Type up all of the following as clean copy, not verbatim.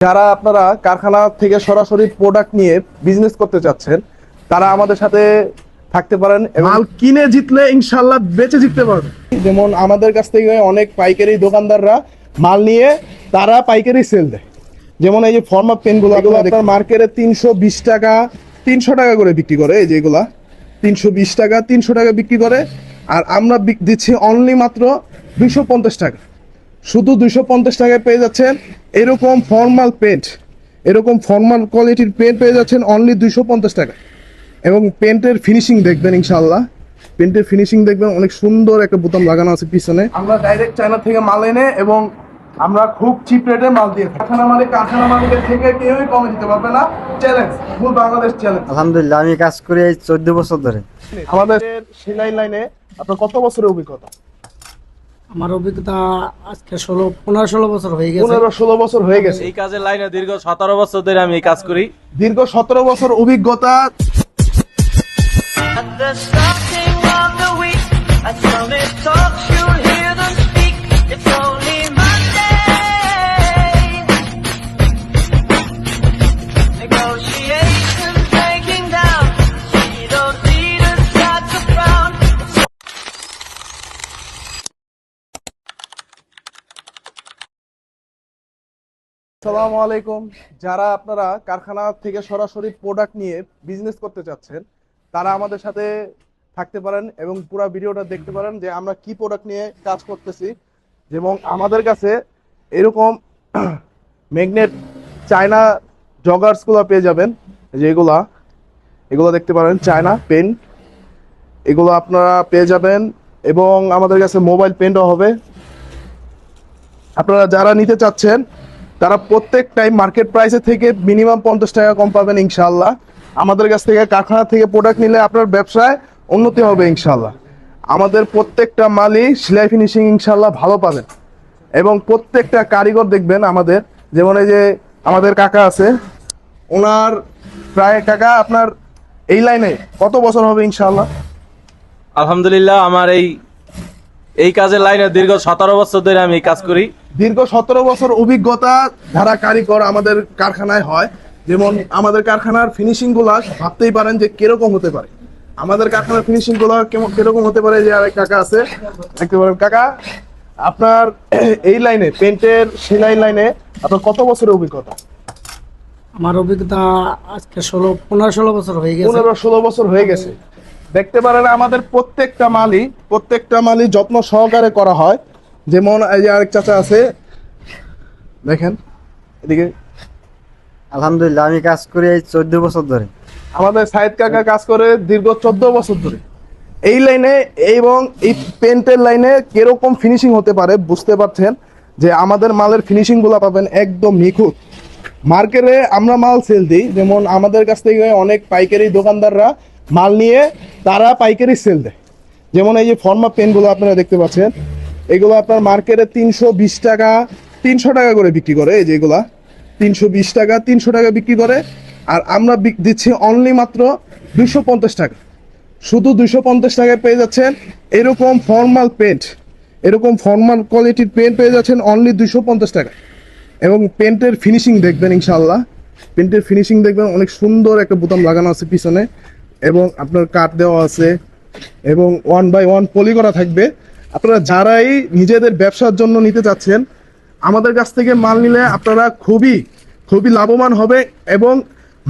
যারা আপনারা কারখানা থেকে সরাসরি প্রোডাক্ট নিয়ে বিজনেস করতে চাচ্ছেন তারা আমাদের সাথে থাকতে পারেন। মাল কিনে জিতলে ইনশাল্লাহ বেচে জিততে পারবে। যেমন আমাদের কাছ থেকে অনেক পাইকারি দোকানদাররা মাল নিয়ে তারা পাইকারি সেল দেয়। যেমন এই যে ফর্মা পেনগুলো আপনার মার্কেটে 320 টাকা 300 টাকা করে বিক্রি করে। এই যে এগুলা 320 টাকা 300 টাকা বিক্রি করে, আর আমরা দিচ্ছি অনলি মাত্র 250 টাকা। শুধু 250 টাকায় পেয়ে যাচ্ছেন এরকম ফর্মাল পেন্ট, এরকম ফর্মাল কোয়ালিটির পেন্ট পেয়ে যাচ্ছেন অনলি 250 টাকা। এবং পেন্টের ফিনিশিং দেখবেন, ইনশাআল্লাহ পেন্টের ফিনিশিং দেখবেন, অনেক সুন্দর একটা বোতাম লাগানো আছে পিছনে। আমরা ডাইরেক্ট চায়না থেকে মাল এনে এবং আমরা খুব চিপ রেটে মাল দিয়ে থাকি। কারখানা মালিকের থেকে কেউই কমে দিতে পারবে না। চ্যালেঞ্জ, ফুল বাংলাদেশ চ্যালেঞ্জ। আলহামদুলিল্লাহ, আমি কাজ করি এই 14 বছর ধরে। আমাদের সেলাই লাইনে আপনার কত বছরের অভিজ্ঞতা? আমার অভিজ্ঞতা আজকে 15-16 বছর হয়ে গেছে। 15-16 বছর হয়ে গেছে এই কাজের লাইনে। দীর্ঘ 17 বছর ধরে আমি এই কাজ করি। দীর্ঘ 17 বছর অভিজ্ঞতা। At the starting of the week, at Summit Talks, you'll hear them speak. It's only Monday. Negotiations breaking down. See those leaders start to frown. আসসালামু আলাইকুম। যারা আপনারা কারখানা থেকে সরাসরি প্রোডাক্ট নিয়ে বিজনেস করতে চাচ্ছেন তারা আমাদের সাথে থাকতে পারেন এবং পুরো ভিডিওটা দেখতে পারেন যে আমরা কি প্রোডাক্ট নিয়ে কাজ করতেছি। যেমন আমাদের কাছে এরকম ম্যাগনেট চায়না জগার্সগুলো পেয়ে যাবেন, যে এগুলো দেখতে পারেন, চায়না পেন, এগুলো আপনারা পেয়ে যাবেন। এবং আমাদের কাছে মোবাইল পেনও হবে। আপনারা যারা নিতে চাচ্ছেন তারা প্রত্যেক টাইম মার্কেট প্রাইসের থেকে মিনিমাম 50 টাকা কম পাবেন ইনশাআল্লাহ। আমাদের কাছ থেকে কারখানা থেকে প্রোডাক্ট নিলে আপনার ব্যবসায় উন্নতি হবে ইনশাআল্লাহ। আমাদের প্রত্যেকটা মালই সেলাই ফিনিশিং ইনশাআল্লাহ ভালো পাবেন। এবং প্রত্যেকটা কারিগর দেখবেন আমাদের, যেমন এই যে আমাদের কাকা আছে, ওনার প্রায় কাকা আপনার এই লাইনে কত বছর হবে ইনশাআল্লাহ? আলহামদুলিল্লাহ, আমার এই কাজের লাইনে দীর্ঘ 17 বছর ধরে আমি এই কাজ করি। দীর্ঘ 17 বছর অভিজ্ঞতা যারা কারিগর আমাদের কারখানায় হয়। যেমন আমাদের কারখানার ফিনিশিং গুলা ভাবতেই পারেন যে কিরকম হতে পারে। আমাদের কারখানার ফিনিশিং গুলা কিরকম হতে পারে। যে আরেক কাকা আছে, দেখতে পারেন। কাকা, আপনার এই লাইনে পেন্টের সেলাই লাইনে আপনার কত বছরের অভিজ্ঞতা? আমার অভিজ্ঞতা আজকে 15-16 বছর হয়ে গেছে। 15-16 বছর হয়ে গেছে। দেখতে পারেন আমাদের প্রত্যেকটা মালই যত্ন সহকারে করা হয়। যেমন এই যে আরেক চাচা আছে, দেখেন এদিকে। আলহামদুলিল্লাহ, আমি কাজ করি এই 14 বছর ধরে। আমাদের সাইদ কাকা কাজ করে দীর্ঘ 14 বছর ধরে এই লাইনে। এবং এই পেন্টের লাইনে কিরকম ফিনিশিং হতে পারে বুঝতে পারছেন যে আমাদের মালের ফিনিশিং গুলা পাবেন একদম নিখুঁত। মার্কেটে আমরা মাল সেল দিই, যেমন আমাদের কাছ থেকে অনেক পাইকারি দোকানদাররা মাল নিয়ে তারা পাইকারি সেল দেয়। যেমন এই যে ফর্মা পেনগুলো আপনারা দেখতে পাচ্ছেন, এগুলো আপনার মার্কেটে 320 টাকা 300 টাকা করে বিক্রি করে। এই যে এগুলা 320 টাকা 300 টাকা বিক্রি করে, আর আমরা দিচ্ছি অনলি মাত্র 250 টাকা। শুধু 250 টাকায় পেয়ে যাচ্ছেন এরকম ফর্মাল পেন্ট, এরকম ফর্মাল কোয়ালিটির পেন্ট পেয়ে যাচ্ছেন অনলি 250 টাকা। এবং পেন্টের ফিনিশিং দেখবেন, ইনশাআল্লাহ পেন্টের ফিনিশিং দেখবেন, অনেক সুন্দর একটা বোতাম লাগানো আছে পিছনে এবং আপনার কাট দেওয়া আছে এবং 1/1 পলি করা থাকবে। আপনারা যারাই নিজেদের ব্যবসার জন্য নিতে চাচ্ছেন আমাদের কাছ থেকে মাল নিলে আপনারা খুবই লাভবান হবে। এবং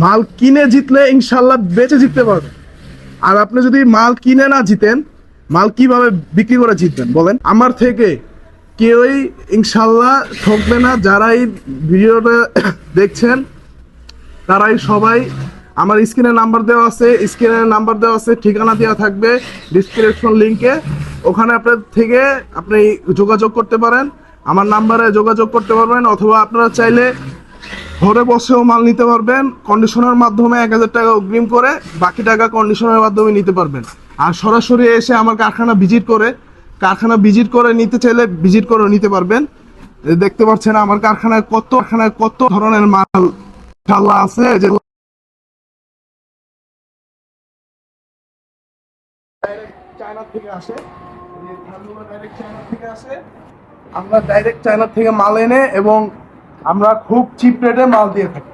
মাল কিনে জিতলে ইনশাআল্লাহ বেচে জিততে পারবেন। আর আপনি যদি মাল কিনে না জিতেন, মাল কিভাবে বিক্রি করে জিতবেন বলেন? আমার থেকে কেউই ইনশাআল্লাহ ঠকবে না। যারাই ভিডিওটা দেখছেন তারাই সবাই, আমার স্ক্রিনে নাম্বার দেওয়া আছে, ঠিকানা দেওয়া থাকবে ডিসক্রিপশন লিংকে, ওখানে আপনার থেকে আপনি যোগাযোগ করতে পারেন, আমার নাম্বারে যোগাযোগ করতে পারবেন। অথবা আপনারা চাইলে ঘরে বসেও মাল নিতে পারবেন। কন্ডিশনের মাধ্যমে 1000 টাকা অগ্রিম করে বাকি টাকা কন্ডিশনের মাধ্যমে নিতে পারবেন। আর সরাসরি এসে আমার কারখানা ভিজিট করে নিতে চাইলে ভিজিট করে নিতে পারবেন। দেখতে পাচ্ছেন আমার কারখানায় কত ধরনের মাল ইনশাআল্লাহ আছে, যেগুলো চায়না থেকে আসে। আমরা ডাইরেক্ট চায়না থেকে মাল এনে এবং আমরা খুব চিপ রেটে মাল দিয়ে থাকি।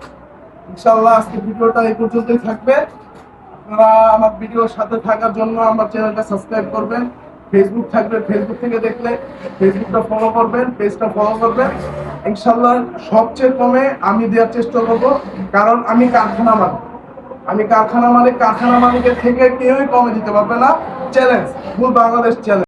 ইনশাআল্লাহ আজকে ভিডিওটা এই পর্যন্তই থাকবে। আপনারা আমার ভিডিওর সাথে থাকার জন্য আমার চ্যানেলটা সাবস্ক্রাইব করবেন। ফেসবুক থাকবে, ফেসবুক থেকে দেখলে ফেসবুকটা ফলো করবেন, পেজটা ফলো করবেন। ইনশাআল্লাহ সবচেয়ে কমে আমি দেওয়ার চেষ্টা করব, কারণ আমি কারখানা মালিক। কারখানা মালিকের থেকে কেউই কমে দিতে পারবে না। চ্যালেঞ্জ, ফুল বাংলাদেশ চ্যালেঞ্জ।